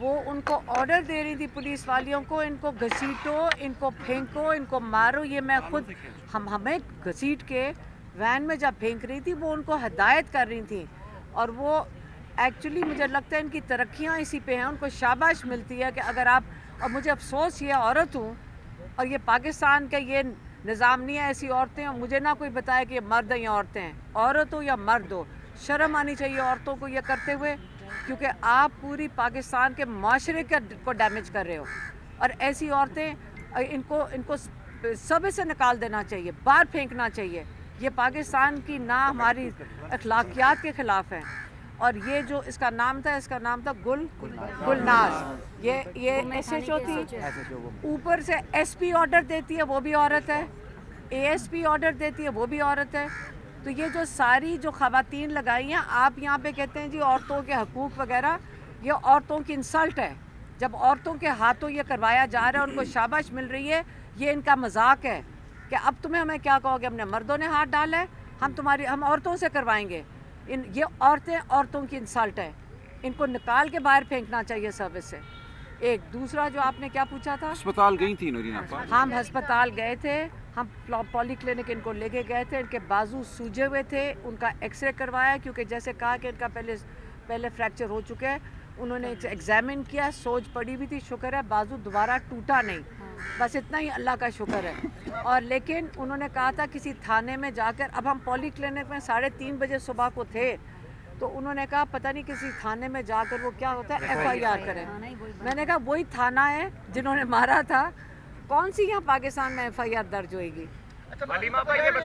وہ ان کو آرڈر دے رہی تھی پولیس والیوں کو، ان کو گھسیٹو، ان کو پھینکو، ان کو مارو. یہ میں خود ہمیں گھسیٹ کے وین میں جب پھینک رہی تھی وہ ان کو ہدایت کر رہی تھیں. اور وہ ایکچولی مجھے لگتا ہے ان کی ترقیاں اسی پہ ہیں. ان کو شاباش ملتی ہے کہ اگر آپ، اور مجھے افسوس یہ عورت ہوں اور یہ پاکستان کا یہ نظام نہیں ہے ایسی عورتیں، اور مجھے نہ کوئی بتائے کہ یہ مرد ہیں یا عورتیں ہیں. عورت ہو یا مرد ہو، شرم آنی چاہیے عورتوں کو یہ کرتے ہوئے، کیونکہ آپ پوری پاکستان کے معاشرے کو ڈیمیج کر رہے ہو. اور ایسی عورتیں ان کو صبر سے نکال دینا چاہیے، باہر پھینکنا چاہیے. یہ پاکستان کی نہ ہماری اخلاقیات کے خلاف ہیں. اور یہ جو اس کا نام تھا گلناز، یہ ایس ایچ او تھی. اوپر سے ایس پی آرڈر دیتی ہے وہ بھی عورت ہے، اے ایس پی آرڈر دیتی ہے وہ بھی عورت ہے. تو یہ جو ساری جو خواتین لگائی ہیں، آپ یہاں پہ کہتے ہیں جی عورتوں کے حقوق وغیرہ، یہ عورتوں کی انسلٹ ہے. جب عورتوں کے ہاتھوں یہ کروایا جا رہا ہے، ان کو شاباش مل رہی ہے، یہ ان کا مذاق ہے کہ اب تمہیں ہمیں کیا کہو گے، ہم نے مردوں نے ہاتھ ڈالا ہے، ہم عورتوں سے کروائیں گے. یہ عورتیں عورتوں کی انسلٹ ہے، ان کو نکال کے باہر پھینکنا چاہیے سروس سے. ایک دوسرا جو آپ نے کیا پوچھا تھا؟ ہسپتال گئی تھی نورین آپ؟ ہم ہسپتال گئے تھے، ہم پولی کلینک ان کو لے کے گئے تھے. ان کے بازو سوجے ہوئے تھے، ان کا ایکس رے کروایا، کیونکہ جیسے کہا کہ ان کا پہلے فریکچر ہو چکا ہے. انہوں نے ایگزامن کیا، سوج پڑی بھی تھی، شکر ہے بازو دوبارہ ٹوٹا نہیں. بس اتنا ہی اللہ کا شکر ہے. اور لیکن انہوں نے کہا تھا کسی تھانے میں جا کر، اب ہم پولی کلینک میں 3:30 بجے صبح کو تھے، تو انہوں نے کہا پتہ نہیں کسی تھانے میں جا کر وہ کیا ہوتا ہے ایف آئی آر کریں. میں نے کہا وہی تھانہ ہے جنہوں نے مارا تھا، کون سی یہاں پاکستان میں ایف آئی آر درج ہوئے گی؟